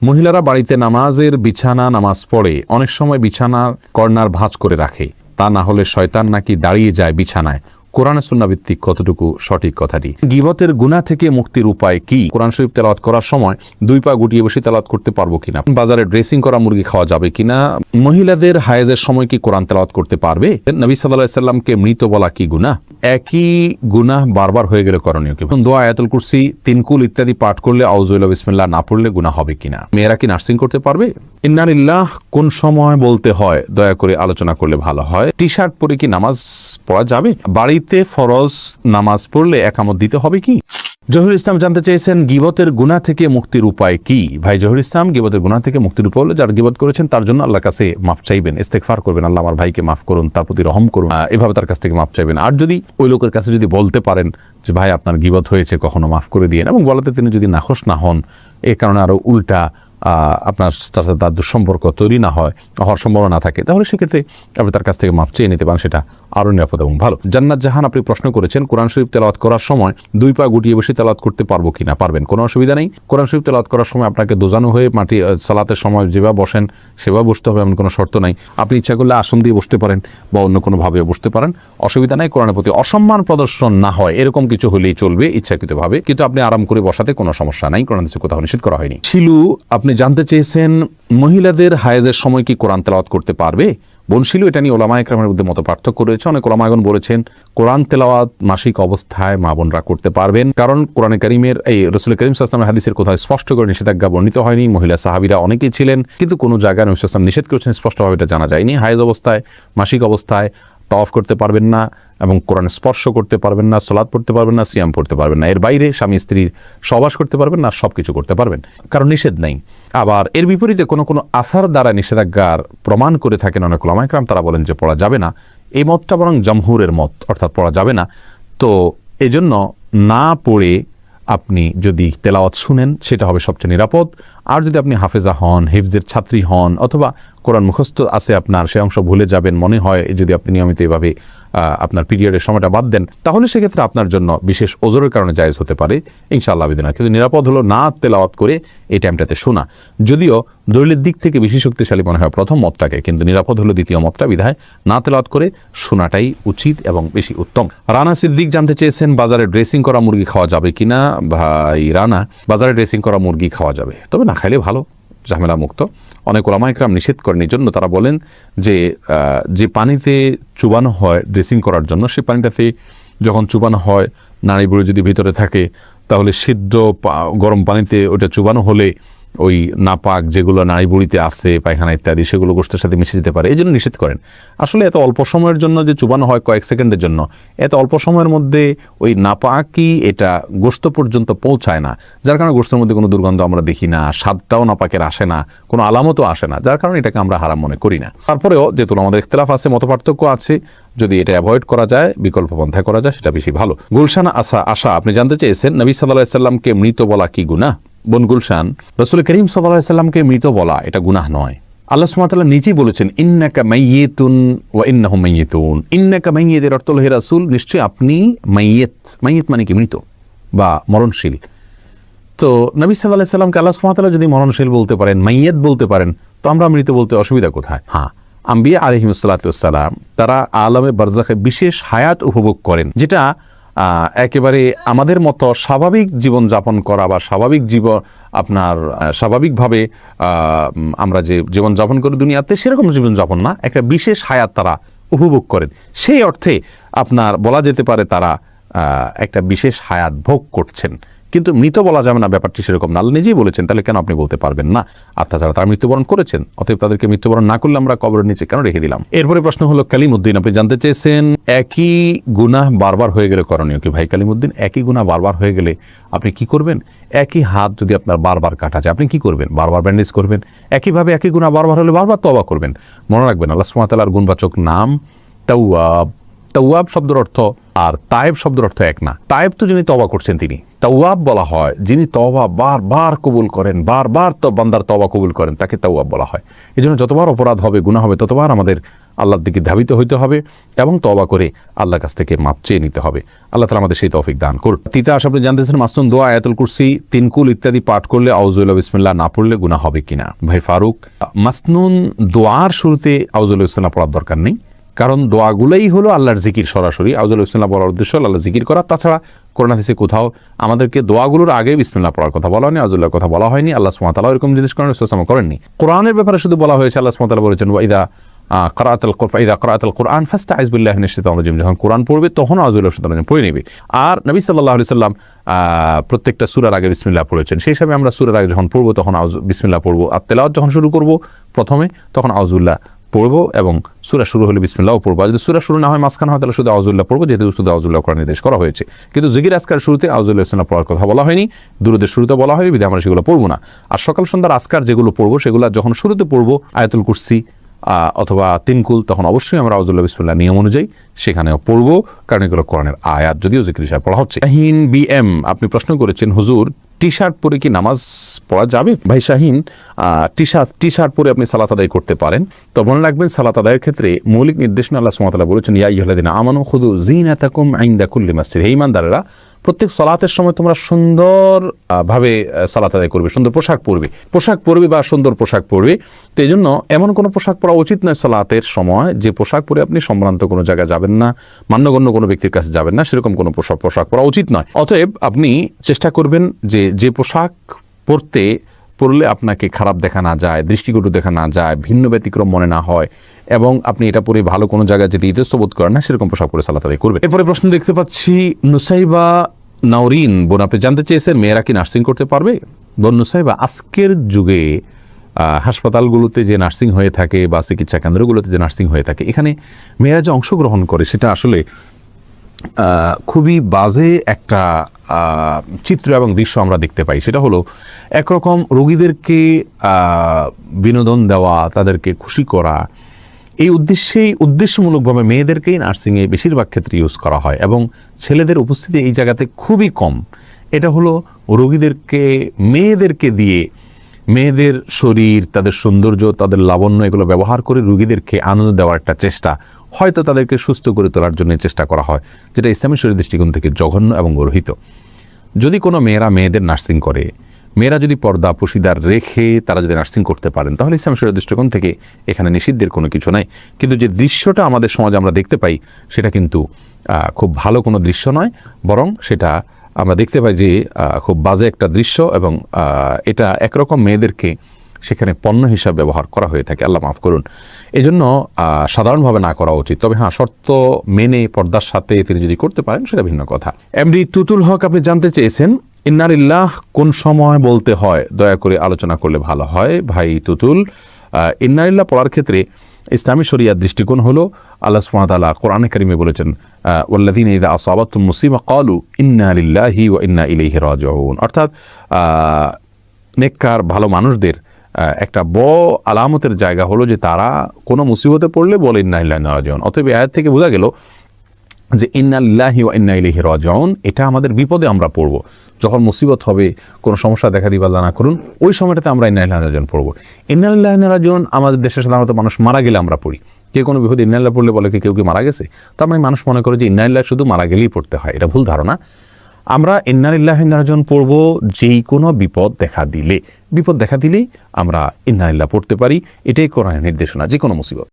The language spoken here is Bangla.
মহিলারা বাড়িতে নামাজের বিছানা নামাজ পড়ে অনেক সময় বিছানার কর্নার ভাঁজ করে রাখে, তা না হলে শয়তান নাকি দাঁড়িয়ে যায় বিছানায়। কোরআন সুন্নাহ ভিত্তিক কতটুকু সঠিক কথাটি? গীবতের গুনাহ থেকে মুক্তির উপায় কি? কোরআন শরীফ তেলাওয়াত করার সময় দুই পা গুটিয়ে বসে তেলাওয়াত করতে পারবো কিনা? বাজারে ড্রেসিং করা মুরগি খাওয়া যাবে কিনা? মহিলাদের হায়েজের সময় কি কোরআন তেলাওয়াত করতে পারবে? নবী সাল্লাল্লাহু আলাইহি সাল্লামকে মৃত বলা কি গুনাহ? একই গুনাহ বারবার হয়ে গেলে করণীয় কি? দোয়া, আয়াতুল কুরসি, তিনকুল ইত্যাদি পাঠ করলে আউযুবিল্লাহি বিসমিল্লাহ না পড়লে গুনাহ হবে কিনা? মেয়েরা কি নার্সিং করতে পারবে? ইন্না লিল্লাহ কোন সময় বলতে হয় দয়া করে আলোচনা করলে ভালো হয়। টি শার্ট পরে কি নামাজ পড়া যাবে? বাড়িতে ফরজ নামাজ পড়লে একামত দিতে হবে কি? জহিরুল ইসলাম জানতে চেয়েছেন গীবতের গুনাহ থেকে মুক্তির উপায় কি? ভাই জহিরুল ইসলাম, গীবতের গুনাহ থেকে মুক্তির উপায় হলো যারা গীবত করেছেন তার জন্য আল্লাহর কাছে মাফ চাইবেন, ইস্তেগফার করবেন, আল্লাহ আমার ভাইকে মাফ করুন, তার প্রতি রহম করুন, এভাবে তার কাছ থেকে মাফ চাইবেন। আর যদি ওই লোকের কাছে যদি বলতে পারেন যে ভাই আপনার গীবত হয়েছে, কখনো মাফ করে দিয়েন, এবং বলাতে তিনি যদি নাখোশ না হন, এই কারণে আরো উল্টা আপনার সাথে তার দুঃসম্পর্ক তৈরি না হওয়ার সম্ভাবনা থাকে, তাহলে সেক্ষেত্রে আপনি তার কাছ থেকে মাপ চেয়ে নিতে পারেন, সেটা আরও নিরাপদ এবং ভালো। জান্নাত জাহান আপনি প্রশ্ন করেছেন কোরআন শরীফ তেলাওয়াত করার সময় দুই পা গুটিয়ে বসে তেলাওয়াত করতে পারবো কিনা? পারবেন, কোনো অসুবিধা নেই। কোরআন শরীফ তেলাওয়াত করার সময় আপনাকে দোজানো হয়ে মাটি সালাতের সময় যেভাবে বসেন সেভাবে বসতে হবে এমন কোনো শর্ত নাই। আপনি ইচ্ছা করলে আসন দিয়ে বসতে পারেন বা অন্য কোনোভাবেও বসতে পারেন, অসুবিধা নাই। কোরআনের প্রতি অসম্মান প্রদর্শন না হয় এরকম কিছু হলেই চলবে ইচ্ছাকৃতভাবে, কিন্তু আপনি আরাম করে বসাতে কোনো সমস্যা নাই, কোরআন থেকে কোথাও নিষেধ করা হয়নি। শিলু আপনি জানতে চেয়েছেন মহিলাদের হায়েজের সময় কি কোরআন তেলাওয়াত করতে পারবে? বনশিলু, এটা নিয়ে ওলামায়ে কেরামের মধ্যে মত পার্থক্য রয়েছে। অনেক ওলামাগণ বলেছেন কোরআন তেলাওয়াত মাসিক অবস্থায় মা বোনরা করতে পারবেন, কারণ কোরআনে কারীমের এই রাসূল করিম সাল্লাল্লাহু আলাইহি ওয়াসাল্লামের হাদিসের কোথাও স্পষ্ট করে নিষেধাজ্ঞা বর্ণিত হয়নি। মহিলা সাহাবীরা অনেকেই ছিলেন, কিন্তু কোনো জায়গায় নবী সাল্লাল্লাহু আলাইহি ওয়াসাল্লাম নিষেধ করেছেন স্পষ্টভাবে, এটা জানা যায়নি। হায়েজ অবস্থায়, মাসিক অবস্থায় তাওয়াফ করতে পারবেন না, এবং কোরআন স্পর্শ করতে পারবেন না, সালাত পড়তে পারবেন না, সিয়াম পড়তে পারবেন না। এর বাইরে স্বামী স্ত্রীর সহবাস করতে পারবেন না, সব কিছু করতে পারবেন, কারণ নিষেধ নেই। আবার এর বিপরীতে কোনো কোনো আসার দ্বারা নিষেধাজ্ঞার প্রমাণ করে থাকেন অনেক ওলামায়ে কেরাম, তারা বলেন যে পড়া যাবে না। এই মতটা বরং জমহুরের মত, অর্থাৎ পড়া যাবে না। তো এজন্য না পড়ে আপনি যদি তেলাওয়াত শুনেন সেটা হবে সবচেয়ে নিরাপদ। আর যদি আপনি হাফেজা হন, হিফজের ছাত্রী হন, অথবা কোরআন মুখস্থ আছে আপনার, সে অংশ ভুলে যাবেন মনে হয়, যদি আপনি নিয়মিত এভাবে আপনার পিরিয়ডের সময়টা বাদ দেন, তাহলে সেক্ষেত্রে আপনার জন্য বিশেষ ওজরের কারণে জায়েজ হতে পারে, ইনশাআল্লাহ বিদিনা। কিন্তু নিরাপদ হলো না তেলাওয়াত করে এই টাইমটাতে শোনা। যদিও দলিলের দিক থেকে বেশি শক্তিশালী মনে হয় প্রথম মতটাকে, কিন্তু নিরাপদ হলো দ্বিতীয় মতটা, বিধায় না তেলাওয়াত করে শোনাটাই উচিত এবং বেশি উত্তম। রানা সিদ্দিক জানতে চেয়েছেন বাজারে ড্রেসিং করা মুরগি খাওয়া যাবে কিনা? ভাই রানা, বাজারে ড্রেসিং করা মুরগি খাওয়া যাবে, তবে না খাইলে ভালো, ঝামেলা মুক্ত। অনেক ওলামায়ে কেরাম নিষেধ করেন, এই জন্য তারা বলেন যে পানিতে চুবানো হয় ড্রেসিং করার জন্য, সেই পানিটাতে যখন চুবানো হয় নাড়ি বুড়ি যদি ভিতরে থাকে, তাহলে সিদ্ধ গরম পানিতে ওটা চুবানো হলে ওই নাপাক যেগুলো নাড়ি বুড়িতে আছে, পায়খানা ইত্যাদি, সেগুলো গোশতের সাথে মিশে যেতে পারে, এই জন্য নিষেধ করেন। আসলে এত অল্প সময়ের জন্য যে চুবানো হয় কয়েক সেকেন্ডের জন্য, এত অল্প সময়ের মধ্যে ওই নাপাকি এটা গোশত পর্যন্ত পৌঁছায় না, যার কারণে গোশতের মধ্যে কোনো দুর্গন্ধ আমরা দেখি না, স্বাদটাও নাপাকের আসে না, কোনো আলামতও আসে না, যার কারণে এটাকে আমরা হারাম মনে করি না। তারপরেও যেহেতু আমাদের ইখতিলাফ আছে, মতপার্থক্য আছে, যদি এটা অ্যাভয়েড করা যায়, বিকল্প পন্থায় করা যায়, সেটা বেশি ভালো। গুলশান আশা আপনি জানতে চেয়েছেন নবী সাল্লাল্লাহু আলাইহি সাল্লামকে মৃত বলা কি গুনাহ? বোন গুলশান, রাসূল করিম সাল্লাল্লাহু আলাইহি সাল্লামকে মৃত বলা এটা গুনাহ নয়। আল্লাহ সুবহানাহু ওয়া তাআলা নিজেই বলেছেন ইন্নাকা মাইয়িতুন ওয়া ইন্নাহুম মাইয়িতুন। ইন্নাকা মাইয়িত এর অর্থ হলো হে রাসূল, নিশ্চয়ই আপনি মাইয়িত। মাইয়িত মানে কি? মৃত বা মরণশীল। তো নবী সাল্লাল্লাহু আলাইহি সাল্লামকে আল্লাহ সুবহানাহু ওয়া তাআলা যদি মরণশীল বলতে পারেন, মাইয়িত বলতে পারেন, তো আমরা মৃত বলতে অসুবিধা কোথায়? হ্যাঁ, আম্বিয়া আলাইহিমুস সালাতু ওয়াস সালাম তারা আলামে বারজাখে বিশেষ হায়াত উপভোগ করেন, যেটা একেবারে আমাদের মতো স্বাভাবিক জীবন যাপন করা বা স্বাভাবিকভাবে আমরা যে জীবন যাপন করি দুনিয়াতে সেরকম জীবন যাপন না, একটা বিশেষ হায়াত তারা উপভোগ করেন। সেই অর্থে আপনার বলা যেতে পারে তারা একটা বিশেষ হায়াত ভোগ করছেন, কিন্তু মৃত বলা যাবে না, ব্যাপারটি সেরকম না। আল্লাহ নিজেই বলেছেন, তাহলে কেন আপনি বলতে পারবেন না? তাছাড়া তারা মৃত্যুবরণ করেছেন, অতএব তাদেরকে মৃত্যুবরণ না করলে আমরা কবরের নিচে কেন রেখে দিলাম? এরপরে প্রশ্ন হলো কালিমউদ্দিন, আপনি জানতে চেয়েছেন একই গুনাহ বারবার হয়ে গেলে করণীয় কি? ভাই কালিমউদ্দিন, একই গুনাহ বারবার হয়ে গেলে আপনি কি করবেন? একই হাত যদি আপনার বারবার কাটা যায়, আপনি কি করবেন? বারবার ব্যান্ডেজ করবেন। একইভাবে একই গুনাহ বারবার হলে বারবার তওবা করবেন। মনে রাখবেন আল্লাহ সুবহানাহু ওয়া তাআলার গুণবাচক নাম তাওয়াব। তাওয়াব শব্দের অর্থ আর তায়েব শব্দের অর্থ এক না। তায়েব তো যিনি তওবা করছেন তিনি, তাওয়াব বলা হয় যিনি তওবা বারবার কবুল করেন, বারবার তো বান্দার তওবা কবুল করেন, তাকে তাওয়াব বলা হয়। এই জন্য যতবার অপরাধ হবে, গুনাহ হবে, ততবার আমাদের আল্লাহর দিকে ধাবিত হইতে হবে এবং তওবা করে আল্লাহর কাছ থেকে মাপ চেয়ে নিতে হবে। আল্লাহ তাআলা আমাদের সেই তৌফিক দান করুন। তিতাস আপনি জানতেছেন মাসনুন দোয়া আয়াতুল কুরসি, তিনকুল ইত্যাদি পাঠ করলে আউযুবিল্লাহি বিসমিল্লাহ না পড়লে গুনাহ হবে কিনা? ভাই ফারুক, মাসনুন দোয়ার শুরুতে আউযুবিল্লাহি বিসমিল্লাহ পড়ার দরকার নেই, কারণ দোয়াগুলোই হলো আল্লাহর জিকির। সরাসরি আউযুবিল্লাহি বিসমিল্লাহ পড়ার উদ্দেশ্য আল্লাহর জিকির করা। তাছাড়া কোরআন হাদিসে কোথাও আমাদেরকে দোয়াগুলোর আগে বিসমিল্লাহ পড়ার কথা বলা হয়নি, আউযুবিল্লাহর কথা বলা হয়নি। আল্লাহ সুবহানাহু ওয়া তাআলা এরকম জিনিস করেননি। কোরআনের ব্যাপারে শুধু বলা হয়েছে, আল্লাহ সুবহানাহু ওয়া তাআলা বলেছেন ওয়াইদা কারাআতাল কুরআন ফাস্তাইজ বিল্লাহি মিনাশ শাইতানির রাজিম, যখন কোরআন পড়বে তখন আউযুবিল্লাহি মিনাশ শাইতানির রাজিম পড়ে নেবে। আর নবী সাল্লাল্লাহু আলাইহি সাল্লাম প্রত্যেকটা সূরার আগে বিসমিল্লাহ পড়েছেন। সেই হিসাবে আমরা সূরার আগে যখন পড়বো তখন বিসমিল্লাহ পড়বো, আর তেলাওয়াত যখন শুরু করবো প্রথমে তখন আউযুবিল্লাহ পড়বো এবং সূরা শুরু হলে বিসমিল্লাহও পড়বো। আর যদি সূরা শুরু না হয় মাঝখানে হয় তাহলে শুধু আউযুবিল্লাহ পড়বো, যেহেতু শুধু আউযুবিল্লাহ করার নির্দেশ করা হয়েছে। কিন্তু জিকির আজকার শুরুতে আউযুবিল্লাহি বিসমিল্লাহ পড়ার কথা বলা হয়নি, দুরূদের শুরুতে বলা হয়নি, বিধায় আমরা সেগুলো পড়বো না। আর সকাল সন্ধ্যার আজকার যেগুলো পড়বো সেগুলো যখন শুরুতে পড়বো আয়াতুল কুরসি অথবা তিনকুল, তখন অবশ্যই আমরা আউযুবিল্লাহি বিসমিল্লাহ নিয়ম অনুযায়ী সেখানেও পড়বো, কারণ এগুলো কোরআনের আয়াত, যদিও জিকির হিসাবে পড়া হচ্ছে। শাহিন বিএম আপনি প্রশ্ন করেছেন, হুজুর টি শার্ট পরে কি নামাজ পড়া যাবে? ভাই শাহিন, টি শার্ট পরে আপনি সালাত আদায় করতে পারেন। তো মনে রাখবেন সালাত আদায়ের ক্ষেত্রে মৌলিক নির্দেশনা আল্লাহ সুবহানাহু ওয়া তাআলা বলেছেন ইয়া আইয়ুহাল্লাযীনা আমানু খুযু যিনাতাকুম ইনদা কুল্লি মাসজিদ। হে ঈমানদারেরা, প্রত্যেক সালাতের সময় তোমরা সুন্দর ভাবে সালাত আদায় করবে, সুন্দর পোশাক পরবে বা সুন্দর পোশাক পরবে। তো এই জন্য এমন কোনো পোশাক পরা উচিত নয় সালাতের সময় যে পোশাক পরে আপনি সম্ভ্রান্ত কোনো জায়গায় যাবেন না, মান্যগণ্য কোনো ব্যক্তির কাছে যাবেন না, সেরকম কোনো পোশাক পরা উচিত নয়। অতএব আপনি চেষ্টা করবেন যে পোশাক পরলে আপনাকে খারাপ দেখা না যায়, দৃষ্টিকটু দেখা না যায়, ভিন্ন ব্যতিক্রম মনে না হয়, এবং আপনি এটা পরে ভালো কোনো জায়গায় যেতে ইতস্ত বোধ করেন না, সেরকম পোশাক পরে সালাত আদায় করবেন। এরপরে প্রশ্ন দেখতে পাচ্ছি নুসাইবা নাওরিন বোন, আপনি জানতে চেয়েছেন মেয়েরা কি নার্সিং করতে পারবে? বোন নুসাইবা, আজকের যুগে হাসপাতালগুলোতে যে নার্সিং হয়ে থাকে বা চিকিৎসা কেন্দ্রগুলোতে যে নার্সিং হয়ে থাকে, এখানে মেয়েরা যে অংশগ্রহণ করে সেটা আসলে খুবই বাজে একটা চিত্র এবং দৃশ্য আমরা দেখতে পাই। সেটা হলো একরকম রোগীদেরকে বিনোদন দেওয়া, তাদেরকে খুশি করা, এই উদ্দেশ্যমূলকভাবে মেয়েদেরকেই নার্সিংয়ে বেশিরভাগ ক্ষেত্রে ইউজ করা হয় এবং ছেলেদের উপস্থিতি এই জায়গাতে খুবই কম। এটা হলো রোগীদেরকে মেয়েদেরকে দিয়ে, মেয়েদের শরীর, তাদের সৌন্দর্য, তাদের লাবণ্য এগুলো ব্যবহার করে রোগীদেরকে আনন্দ দেওয়ার একটা চেষ্টা, হয়তো তাদেরকে সুস্থ করে তোলার জন্য চেষ্টা করা হয়, যেটা ইসলামী শরীর দৃষ্টিকোণ থেকে জঘন্য এবং গর্হিত। যদি কোনো মেয়েদের নার্সিং করে, মেয়েরা যদি পর্দা পশিদার রেখে তারা যদি নার্সিং করতে পারেন, তাহলে ইসলামী শরীয়তের দৃষ্টিকোণ থেকে এখানে নিষিদ্ধের কোনো কিছু নাই। কিন্তু যে দৃশ্যটা আমাদের সমাজে আমরা দেখতে পাই সেটা কিন্তু খুব ভালো কোনো দৃশ্য নয়, বরং সেটা আমরা দেখতে পাই যে খুব বাজে একটা দৃশ্য, এবং এটা একরকম মেয়েদেরকে সেখানে পণ্য হিসাবে ব্যবহার করা হয়ে থাকে, আল্লাহ মাফ করুন। এই জন্য সাধারণভাবে না করা উচিত। তবে হ্যাঁ, শর্ত মেনে পর্দার সাথে তিনি যদি করতে পারেন সেটা ভিন্ন কথা। এমডি টুটুল হক আপনি জানতে চেয়েছেন ইন্না লিল্লাহ কোন সময় বলতে হয়, দয়া করে আলোচনা করলে ভালো হয়। ভাই টুটুল, ইন্না লিল্লাহ পড়ার ক্ষেত্রে ইসলামী শরিয়ার দৃষ্টিকোণ হলো আল্লাহ সুবহানাহু ওয়া তাআলা কোরআনে কারিমে বলেছেন ওয়াল্লাযীনা ইযা আসাবাতুহুম মুসিবা ক্বালু ইন্না লিল্লাহি ওয়া ইন্না ইলাইহি রাজিউন। অর্থাৎ নেককার ভালো মানুষদের একটা বড় আলামতের জায়গা হলো যে তারা কোনো মুসিবতে পড়লে বলে ইন্না লিল্লাহি ওয়া ইন্না ইলাইহি রাজিউন। অতএব আয়াত থেকে বোঝা গেল যে ইন্না লিল্লাহি ওয়া ইন্না ইলাইহি রাজিউন এটা আমাদের বিপদে আমরা পড়ব, যখন মুসিবত হবে, কোনো সমস্যা দেখা দিবা আল্লাহ না করুন, ওই সময়টাতে আমরা ইন্না লিল্লাহি ওয়া ইন্না ইলাইহি রাজিউন পড়ব। ইন্না লিল্লাহি ওয়া ইন্না ইলাইহি রাজিউন আমাদের দেশে সাধারণত মানুষ মারা গেলে আমরা পড়ি। কেউ কোনো বিপদে ইন্না লিল্লাহি পড়লে বলে কি কেউ কি মারা গেছে, তার মানে মানুষ মনে করে যে ইন্না লিল্লাহি শুধু মারা গেলেই পড়তে হয়। এটা ভুল ধারণা। আমরা ইন্না লিল্লাহি ওয়া ইন্না ইলাইহি রাজিউন পড়ব যেই কোনো বিপদ দেখা দিলেই আমরা ইন্না লিল্লাহি পড়তে পারি। এটাই কোরআনের নির্দেশনা, যে কোনো মুসিবত।